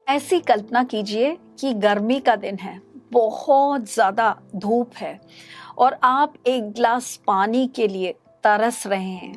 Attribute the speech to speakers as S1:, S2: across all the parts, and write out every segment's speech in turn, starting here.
S1: ऐसी कल्पना कीजिए कि गर्मी का दिन है, बहुत ज़्यादा धूप है और आप एक गिलास पानी के लिए तरस रहे हैं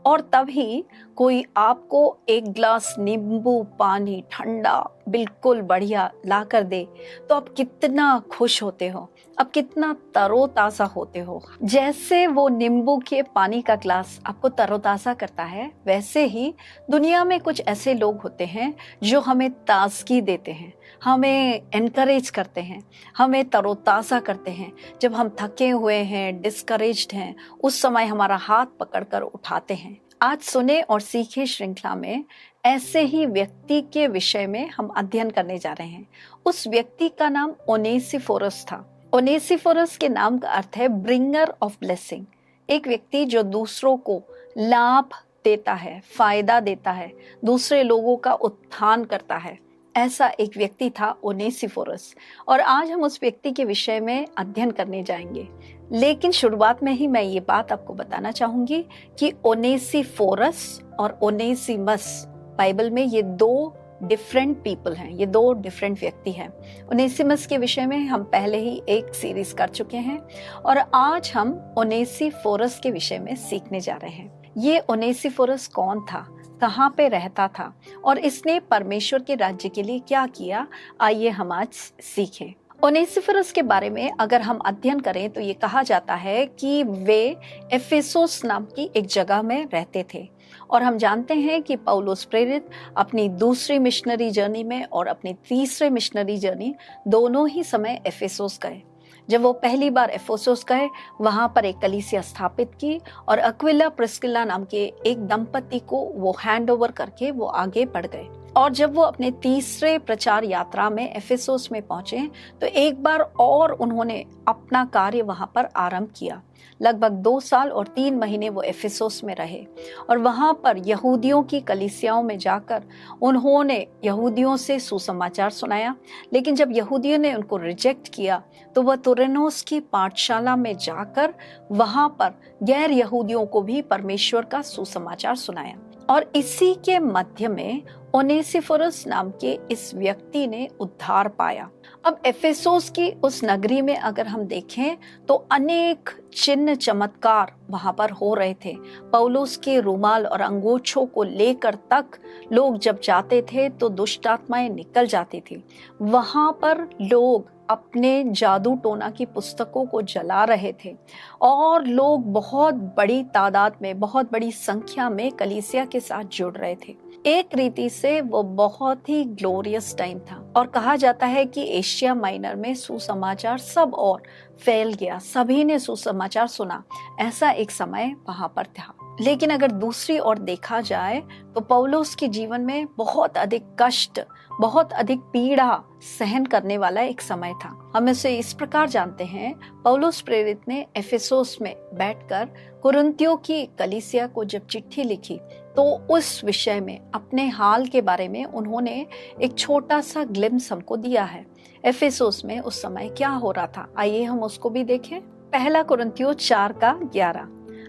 S1: और तभी कोई आपको एक गिलास नींबू पानी ठंडा बिल्कुल बढ़िया ला कर दे, तो आप कितना खुश होते हो, आप कितना तरोताज़ा होते हो। जैसे वो नींबू के पानी का गिलास आपको तरोताज़ा करता है, वैसे ही दुनिया में कुछ ऐसे लोग होते हैं जो हमें ताजगी देते हैं, हमें एनकरेज करते हैं, हमें तरोताज़ा करते हैं। जब हम थके हुए हैं, डिस्करेज्ड हैं, उस समय हमारा हाथ पकड़कर उठाते हैं। आज सुने और सीखे श्रृंखला में ऐसे ही व्यक्ति के विषय में हम अध्ययन करने जा रहे हैं। उस व्यक्ति का नाम ओनेसिफोरस था। ओनेसिफोरस के नाम का अर्थ है ब्रिंगर ऑफ ब्लेसिंग। एक व्यक्ति जो दूसरों को लाभ देता है, फायदा देता है, दूसरे लोगों का उत्थान करता है, ऐसा एक व्यक्ति था ओनेसिफोरस। और आज हम उस व्यक्ति के विषय में अध्ययन करने जाएंगे। लेकिन शुरुआत में ही मैं ये बात आपको बताना चाहूंगी कि ओनेसिफोरस और ओनेसिमस बाइबल में ये दो डिफरेंट पीपल हैं, ये दो डिफरेंट व्यक्ति हैं। ओनेसिमस के विषय में हम पहले ही एक सीरीज कर चुके हैं और आज हम ओनेसिफोरस के विषय में सीखने जा रहे हैं। ये ओनेसिफोरस कौन था, कहाँ पे रहता था और इसने परमेश्वर के राज्य के लिए क्या किया, आइए हम आज सीखें। ओनेसिफोरस के बारे में अगर हम अध्ययन करें तो ये कहा जाता है कि वे एफेसोस नाम की एक जगह में रहते थे और हम जानते हैं कि पौलुस प्रेरित अपनी दूसरी मिशनरी जर्नी में और अपनी तीसरे मिशनरी जर्नी दोनों ही समय एफेसोस गए। जब वो पहली बार एफेसोस गए, वहां पर एक कलीसिया स्थापित की और अक्विला प्रिस्किला नाम के एक दंपति को वो हैंड ओवर करके वो आगे बढ़ गए। और जब वो अपने तीसरे प्रचार यात्रा में एफेसोस में पहुंचे तो एक बार और उन्होंने अपना कार्य वहां पर आरंभ किया। लगभग 2 साल और 3 महीने वो एफेसोस में रहे और वहां पर यहूदियों की कलीसियाओं में जाकर उन्होंने यहूदियों से सुसमाचार सुनाया। लेकिन जब यहूदियों ने उनको रिजेक्ट किया तो वह तुरनोस की पाठशाला में जाकर वहां पर गैर यहूदियों को भी परमेश्वर का सुसमाचार सुनाया। और इसी के मध्य में ओनेसिफोरस नाम के इस व्यक्ति ने उद्धार पाया। अब एफेसोस की उस नगरी में अगर हम देखें तो अनेक चिन्ह चमत्कार वहां पर हो रहे थे। पौलुस के रुमाल और अंगूछों को लेकर तक लोग जब जाते थे तो दुष्ट आत्माएं निकल जाती थी। वहां पर लोग अपने जादू टोना की पुस्तकों को जला रहे थे और लोग बहुत बड़ी तादाद में, बहुत बड़ी संख्या में कलीसिया के साथ जुड़ रहे थे। एक रीति से वो बहुत ही ग्लोरियस टाइम था और कहा जाता है कि एशिया माइनर में सुसमाचार सब और फैल गया, सभी ने सुसमाचार सुना, ऐसा एक समय वहां पर था। लेकिन अगर दूसरी ओर देखा जाए तो पौलुस के जीवन में बहुत अधिक कष्ट, बहुत अधिक पीड़ा सहन करने वाला एक समय था। हम इसे इस प्रकार जानते हैं, पौलुस प्रेरित ने एफेसोस में बैठकर कुरिन्थियों की कलीसिया को जब चिट्ठी लिखी तो उस विषय में, अपने हाल के बारे में उन्होंने एक छोटा सा ग्लिम्स हमको दिया है। एफेसोस में उस समय क्या हो रहा था, आइए हम उसको भी देखें। पहला कुरिन्थियों 4:11,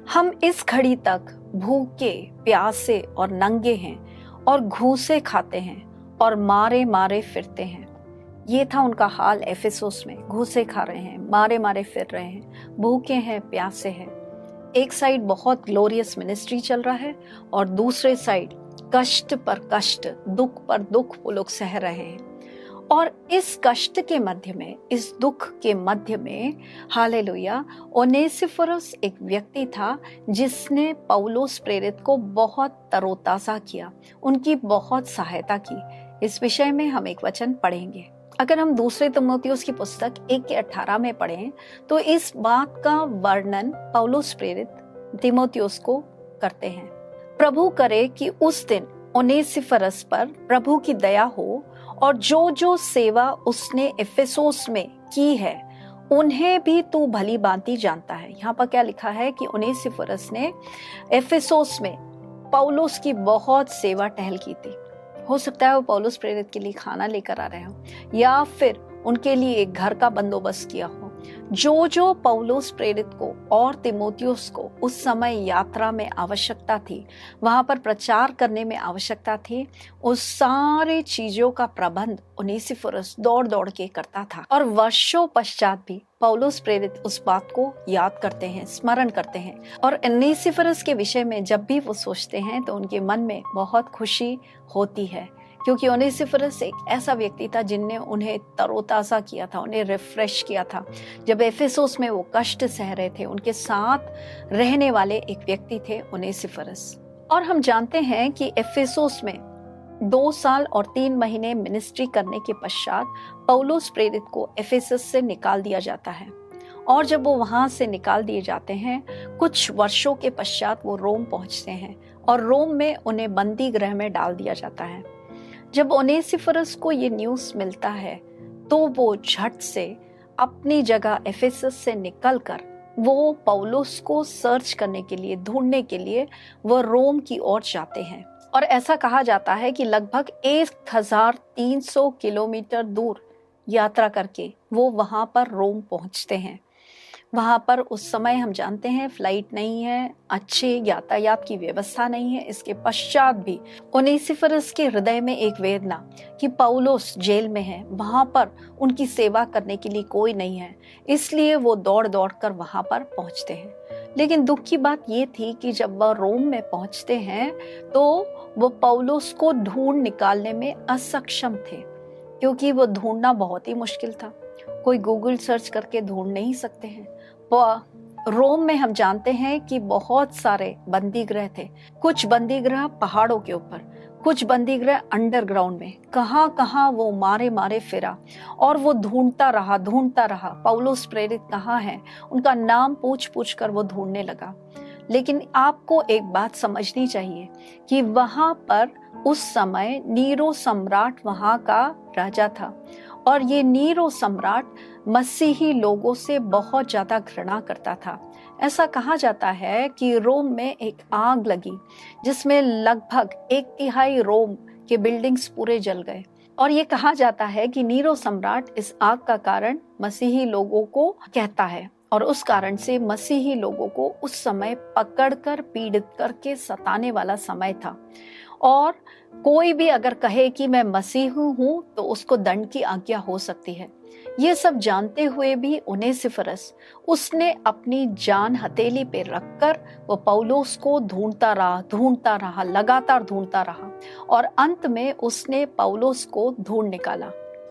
S1: हम इस घड़ी तक भूखे, प्यासे और नंगे हैं और घूसे खाते हैं और मारे मारे फिरते हैं। ये था उनका हाल एफेसोस में। घूसे खा रहे हैं, मारे मारे फिर रहे हैं, भूखे हैं, प्यासे हैं। एक साइड बहुत ग्लोरियस मिनिस्ट्री चल रहा है और दूसरे साइड कष्ट पर कष्ट, दुख पर दुख वो लोग सह रहे हैं। और इस कष्ट के मध्य में, इस दुख के मध्य में, हालेलुया, ओनेसिफोरस एक व्यक्ति था जिसने पौलुस प्रेरित को बहुत तरोताजा किया, उनकी बहुत सहायता की। इस विषय में हम एक वचन पढ़ेंगे। अगर हम दूसरे तीमुथियुस की पुस्तक 1:18 में पढ़ें तो इस बात का वर्णन पौलुस प्रेरित तीमुथियुस को करते हैं। प्रभु करे कि उस दिन ओनेसिफोरस पर प्रभु की दया हो और जो जो सेवा उसने एफेसोस में की है उन्हें भी तू भली भांति जानता है। यहाँ पर क्या लिखा है कि ओनेसिफोरस ने एफेसोस में पौलुस की बहुत सेवा टहल की थी। हो सकता है वो पौलुस प्रेरित के लिए खाना लेकर आ रहे हो या फिर उनके लिए एक घर का बंदोबस्त किया हो जो जो पौलुस प्रेरित को और तीमुथियुस को उस समय यात्रा में आवश्यकता थी, वहां पर प्रचार करने में आवश्यकता थी, उस सारी चीजों का प्रबंध उनेसिफुरुस दौड़ दौड़ के करता था। और वर्षों पश्चात भी पौलुस प्रेरित उस बात को याद करते हैं, स्मरण करते हैं, और उनेसिफुरुस के विषय में जब भी वो सोचते हैं तो उनके मन में बहुत खुशी होती है, क्योंकि उनेसिफुरुस एक ऐसा व्यक्ति था जिनने उन्हें तरोताजा किया था, उन्हें रिफ्रेश किया था। जब एफेसुस में वो कष्ट सह रहे थे, उनके साथ रहने वाले एक व्यक्ति थे उनेसिफुरुस। और हम जानते हैं कि एफेसुस में 2 साल और 3 महीने मिनिस्ट्री करने के पश्चात पौलुस प्रेरित को एफेसस से निकाल दिया जाता है। और जब वो वहां से निकाल दिए जाते हैं, कुछ वर्षों के पश्चात वो रोम पहुंचते हैं और रोम में उन्हें बंदी गृह में डाल दिया जाता है। जब उनेसिफुरुस को ये न्यूज़ मिलता है तो वो झट से अपनी जगह एफेसस से निकलकर वो पौलुस को सर्च करने के लिए, ढूंढने के लिए वो रोम की ओर जाते हैं। और ऐसा कहा जाता है कि लगभग 1300 किलोमीटर दूर यात्रा करके वो वहां पर रोम पहुंचते हैं। वहां पर उस समय हम जानते हैं फ्लाइट नहीं है, अच्छे यातायात की व्यवस्था नहीं है। इसके पश्चात भी उनेसिफुरुस के हृदय में एक वेदना कि पौलुस जेल में है, वहां पर उनकी सेवा करने के लिए कोई नहीं है, इसलिए वो दौड़ दौड़ कर वहां पर पहुंचते हैं। लेकिन दुख की बात ये थी कि जब वह रोम में पहुंचते हैं तो वो पौलुस को ढूंढ निकालने में असक्षम थे, क्योंकि वो ढूंढना बहुत ही मुश्किल था। कोई गूगल सर्च करके ढूंढ नहीं सकते हैं। रोम में हम जानते हैं कि बहुत सारे बंदी गृह थे। कुछ बंदी गृह पहाड़ों के ऊपर, कुछ बंदी गृह अंडरग्राउंड में, कहाँ कहाँ वो मारे मारे फिरा और वो ढूंढता रहा पौलुस प्रेरित कहाँ है, उनका नाम पूछ पूछ कर वो ढूंढने लगा। लेकिन आपको एक बात समझनी चाहिए कि वहां पर उस समय नीरो सम्राट वहां का राजा था, और ये नीरो सम्राट मसीही लोगों से बहुत ज्यादा घृणा करता था। ऐसा कहा जाता है कि रोम में एक आग लगी जिसमें लगभग 1/3 रोम के बिल्डिंग्स पूरे जल गए, और ये कहा जाता है कि नीरो सम्राट इस आग का कारण मसीही लोगों को कहता है, और उस कारण से मसीही लोगों को उस समय पकड़कर पीड़ित करके सताने वाला समय था। और कोई भी अगर कहे कि मैं मसीह हूँ तो उसको दंड की आज्ञा हो सकती है। ये सब जानते हुए भी उनेसिफुरुस, उसने अपनी जान हथेली पे रखकर वो पौलुस को ढूंढता रहा, लगातार ढूंढता रहा, और अंत में उसने पौलुस को ढूंढ निकाला।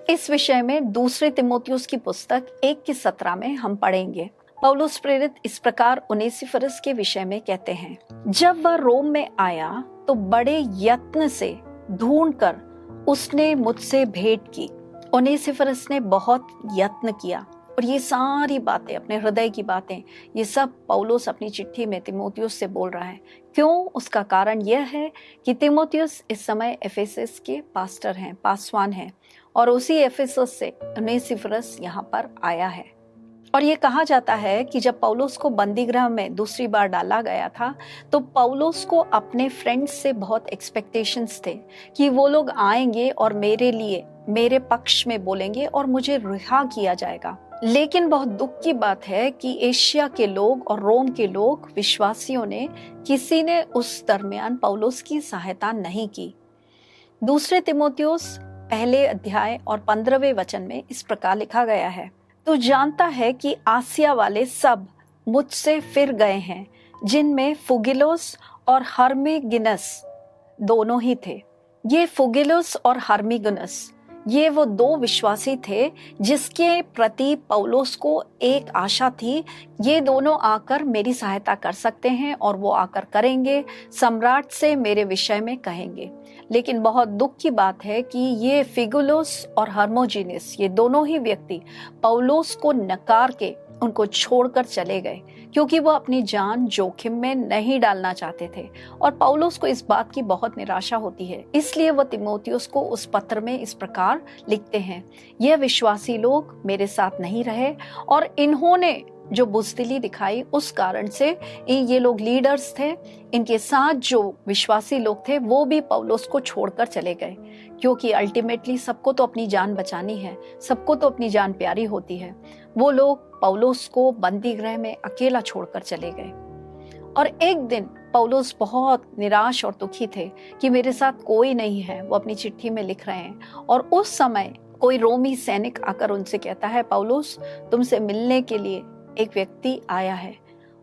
S1: इस विषय में दूसरे तीमुथियुस की पुस्तक 1:17 में हम पढ़ेंगे। पौलुस प्रेरित इस प्रकार उनेसिफुरुस के विषय में कहते हैं, जब वह रोम में आया तो बड़े यत्न से ढूंढकर उसने मुझसे भेंट की। उनेसिफुरुस ने बहुत यत्न किया, और ये सारी बातें, अपने हृदय की बातें, ये सब पौलुस अपनी चिट्ठी में तीमुथियुस से बोल रहा है। क्यों? उसका कारण यह है कि तीमुथियुस इस समय एफेसस के पास्टर हैं, पासवान हैं, और उसी एफेसस से उनेसिफुरुस यहाँ पर आया है। और ये कहा जाता है कि जब पौलुस को बंदी गृह में दूसरी बार डाला गया था तो पौलुस को अपने फ्रेंड्स से बहुत एक्सपेक्टेशंस थे कि वो लोग आएंगे और मेरे लिए, मेरे पक्ष में बोलेंगे और मुझे रिहा किया जाएगा। लेकिन बहुत दुख की बात है कि एशिया के लोग और रोम के लोग, विश्वासियों ने, किसी ने उस दरमियान पौलुस की सहायता नहीं की। दूसरे तीमुथियुस 1 अध्याय और 15वें वचन में इस प्रकार लिखा गया है, तो जानता है कि आसिया वाले सब मुझसे फिर गए हैं, जिनमें फुगिलुस और हर्मिगिनस दोनों ही थे। ये फुगिलुस और हर्मिगिनस, ये वो 2 विश्वासी थे जिसके प्रति पौलुस को एक आशा थी, ये दोनों आकर मेरी सहायता कर सकते हैं और वो आकर करेंगे, सम्राट से मेरे विषय में कहेंगे। लेकिन बहुत दुख की बात है कि ये फिगुलुस और हर्मोजीनिस, ये दोनों ही व्यक्ति पौलुस को नकार के उनको छोड़कर चले गए, क्योंकि वो अपनी जान जोखिम में नहीं डालना चाहते थे। और पौलुस को इस बात की बहुत निराशा होती है, इसलिए वो तीमुथियुस को उस पत्र में इस प्रकार लिखते हैं, यह विश्वासी लोग मेरे साथ नहीं रहे और इन्होंने जो बुज़दिली दिखाई, उस कारण से ये लोग लीडर्स थे, इनके साथ जो विश्वासी लोग थे वो भी पौलुस को छोड़कर चले गए, क्योंकि अल्टीमेटली सबको तो अपनी जान बचानी है, सबको तो अपनी जान प्यारी होती है। वो लोग पौलुस को बंदी गृह में अकेला छोड़कर चले गए। और एक दिन पौलुस बहुत निराश और दुखी थे कि मेरे साथ कोई नहीं है, वो अपनी चिट्ठी में लिख रहे हैं। और उस समय कोई रोमी सैनिक आकर उनसे कहता है, पौलुस तुमसे मिलने के लिए एक व्यक्ति आया है।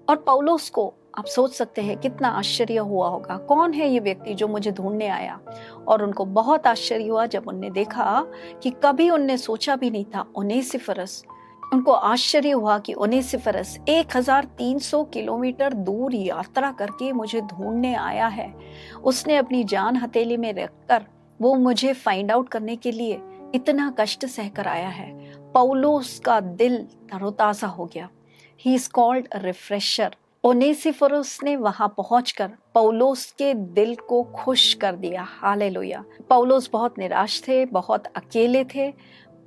S1: और पौलुस को आप सोच सकते हैं कितना आश्चर्य हुआ होगा, कौन है ये व्यक्ति जो मुझे ढूंढने आया। और उनको बहुत आश्चर्य हुआ जब उनने देखा कि कभी उनने सोचा भी नहीं था ओनेसिफरस, उनको आश्चर्य हुआ कि ओनेसिफरस 1300 किलोमीटर दूर यात्रा करके मुझे ढूंढने आया है। उसने अपनी जान हथेली में रखकर वो मुझे फाइंड आउट करने के लिए इतना कष्ट सहकर आया है। पौलुस का दिल तरोताजा हो गया। He is called a refresher. Onesiphorus ने वहां पहुंचकर पौलुस के दिल को खुश कर दिया। हालेलुया। पौलुस बहुत निराश थे, बहुत अकेले थे,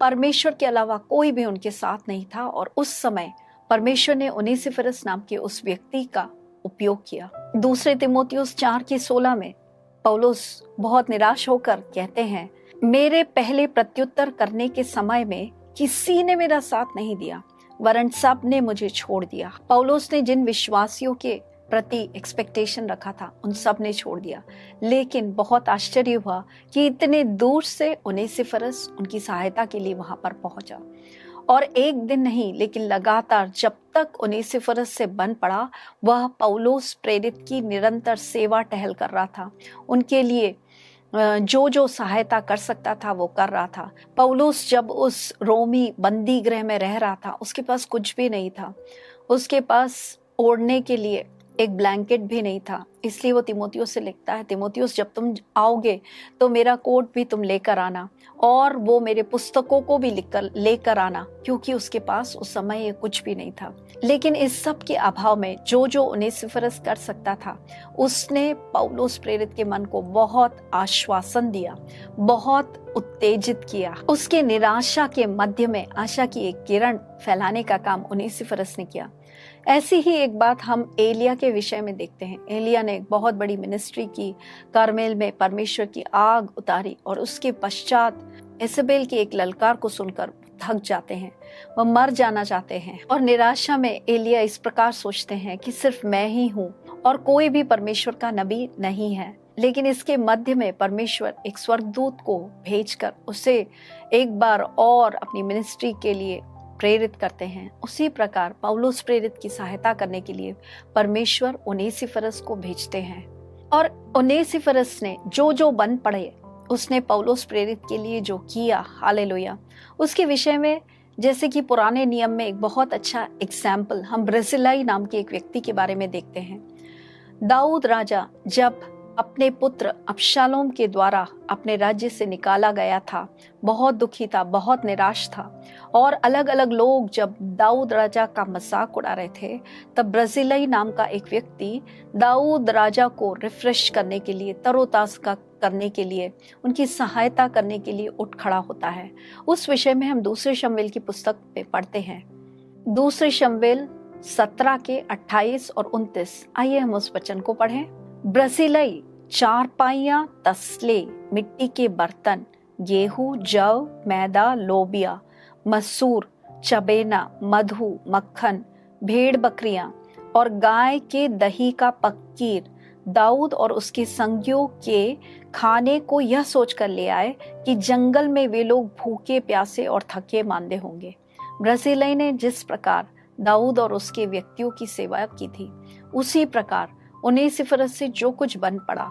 S1: परमेश्वर के अलावा कोई भी उनके साथ नहीं था। और उस समय परमेश्वर ने ओनेसिफोरस नाम के उस व्यक्ति का उपयोग किया। दूसरे तिमोथियुस 4:16 में पौलुस बहुत निराश होकर कहते हैं, मेरे पहले प्रत्युत्तर करने के समय में किसी ने मेरा साथ नहीं दिया, वरन सब ने मुझे छोड़ दिया। पौलुस ने जिन विश्वासियों के प्रति एक्सपेक्टेशन रखा था उन सब ने छोड़ दिया। लेकिन बहुत आश्चर्य हुआ कि इतने दूर से ओनेसिफरस उनकी सहायता के लिए वहां पर पहुंचा। और एक दिन नहीं लेकिन लगातार जब तक ओनेसिफरस से बन पड़ा, वह पौलुस प्रेरित की निरंतर सेवा टहल कर रहा था। उनके लिए जो सहायता कर सकता था वो कर रहा था। पौलुस जब उस रोमी बंदी गृह में रह रहा था, उसके पास कुछ भी नहीं था। उसके पास ओढ़ने के लिए एक ब्लैंकेट भी नहीं था। इसलिए वो तिमोथियुस से लिखता है, तिमोथियुस जब तुम आओगे तो मेरा कोट भी तुम लेकर आना, और वो मेरे पुस्तकों को भी लेकर आना, क्योंकि उसके पास उस समय ये कुछ भी नहीं था। लेकिन इस सब के अभाव में जो ओनेसिफरस कर सकता था, उसने पौलुस प्रेरित के मन को बहुत आश्वासन दिया, बहुत उत्तेजित किया। उसके निराशा के मध्य में आशा की एक किरण फैलाने का काम ओनेसिफरस ने किया। ऐसी ही एक बात हम एलिया के विषय में देखते हैं। एलिया ने एक बहुत बड़ी मिनिस्ट्री की, कारमेल में परमेश्वर की आग उतारी, और उसके पश्चात इसेबेल की एक ललकार को सुनकर थक जाते हैं, वह मर जाना चाहते हैं। और निराशा में एलिया इस प्रकार सोचते हैं कि सिर्फ मैं ही हूँ और कोई भी परमेश्वर का नबी नहीं है। लेकिन इसके मध्य में परमेश्वर एक स्वर्गदूत को भेजकर उसे एक बार और अपनी मिनिस्ट्री के लिए प्रेरित करते हैं। उसी प्रकार पौलुस प्रेरित की सहायता करने के लिए परमेश्वर ओनेसिफरस को भेजते हैं। और ओनेसिफरस ने जो बन पड़े, उसने पौलुस प्रेरित के लिए जो किया, हालेलुया, उसके विषय में जैसे कि पुराने नियम में एक बहुत अच्छा एग्जाम्पल हम ब्रजिलाई नाम के एक व्यक्ति के बारे में देखते हैं। दाऊद राजा जब अपने पुत्र अबशालोम के द्वारा अपने राज्य से निकाला गया था, बहुत दुखी था, बहुत निराश था। और अलग अलग लोग जब दाऊद राजा का मजाक उड़ा रहे थे, तब ब्रजिलाई नाम का एक व्यक्ति दाऊद राजा को रिफ्रेश करने के लिए, तरोताजा करने के लिए, उनकी सहायता करने के लिए उठ खड़ा होता है। उस विषय में हम दूसरे शमूएल की पुस्तक में पढ़ते हैं। दूसरे शमूएल 17 के 28 और 29। आइए हम उस वचन को पढ़ें। ब्रजिलाई चारपाइयां, तसले, मिट्टी के बर्तन, गेहूं, जव, मैदा, लोबिया, मसूर, चबेना, मधु, मक्खन, भेड़ बकरियां और गाय के दही का पक्कीर दाऊद और उसके संगियों के खाने को यह सोचकर ले आए कि जंगल में वे लोग भूखे, प्यासे और थके मांदे होंगे। ब्रजिलाई ने जिस प्रकार दाऊद और उसके व्यक्तियों की सेवा की थी, उसी प्रकार ओनेसिफरस से जो कुछ बन पड़ा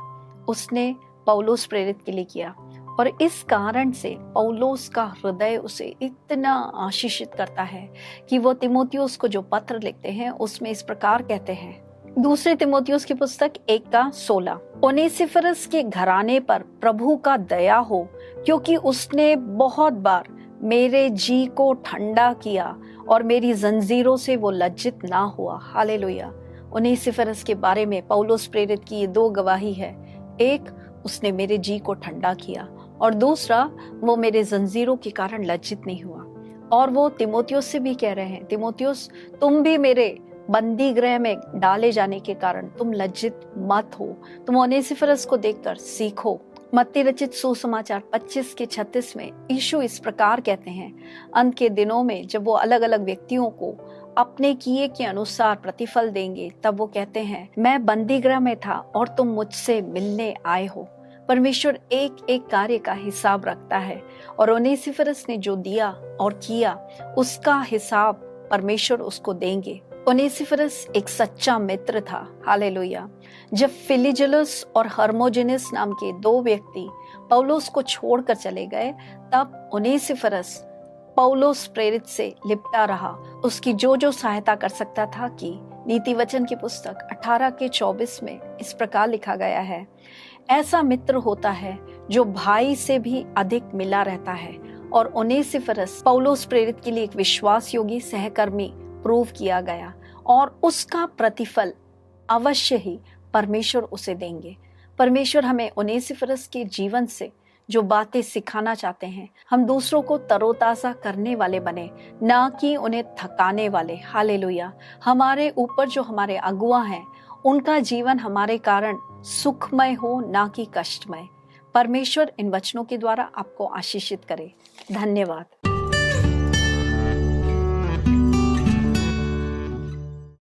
S1: उसने पौलुस प्रेरित के लिए किया। और इस कारण से पौलुस का हृदय उसे इतना आशीषित करता है कि वो तिमोथियुस को जो पत्र लिखते हैं उसमें इस प्रकार कहते हैं। दूसरे तिमोथियुस की पुस्तक 1:16। ओनेसिफरस के घराने पर प्रभु का दया हो, क्योंकि उसने बहुत बार मेरे जी को ठंडा किया और मेरी जंजीरों से वो लज्जित ना हुआ। हालेलुया। ओनेसिफरस के बारे में पौलुस प्रेरित की ये 2 गवाही है। एक, उसने मेरे जी को ठंडा किया, और दूसरा, वो मेरे जंजीरों के कारण लज्जित नहीं हुआ। और वो तिमोथियुस से भी कह रहे हैं, तिमोथियुस तुम भी मेरे बंदी गृह में डाले जाने के कारण तुम लज्जित मत हो। तुम ओनेसिफरस को देखकर सीखो, मत्ती रचित सुसमाचार 25 के 36 में यीशु इस प्रकार कहते हैं, अंत के दिनों में जब वो अलग अलग व्यक्तियों को अपने किए के अनुसार प्रतिफल देंगे, तब वो कहते हैं, मैं बंदीगृह में था और तुम मुझसे मिलने आए हो। परमेश्वर एक एक कार्य का हिसाब रखता है और ओनेसिफरस ने जो दिया और किया उसका हिसाब परमेश्वर उसको देंगे। ओनेसिफरस एक सच्चा मित्र था। हालेलुया। जब फिलिजुलस और हर्मोजेनस नाम के दो व्यक्ति पौलुस को छोड़कर चले गए, तब ओनेसिफरस पौलुस प्रेरित से लिपटा रहा, उसकी जो सहायता कर सकता था कि नीति वचन की पुस्तक 18 के 24 में इस प्रकार लिखा गया है, ऐसा मित्र होता है जो भाई से भी अधिक मिला रहता है। और ओनेसिफरस पौलुस प्रेरित के लिए एक विश्वास योगी सहकर्मी प्रूव किया गया और उसका प्रतिफल अवश्य ही परमेश्वर उसे देंगे। परमेश्वर हमें ओनेसिफरस के जीवन से जो बातें सिखाना चाहते हैं, हम दूसरों को तरोताजा करने वाले बने, ना कि उन्हें थकाने वाले। हालेलुया। हमारे ऊपर जो हमारे अगुआ हैं, उनका जीवन हमारे कारण सुखमय हो, ना कि कष्टमय। परमेश्वर इन वचनों के द्वारा आपको आशीषित करे। धन्यवाद।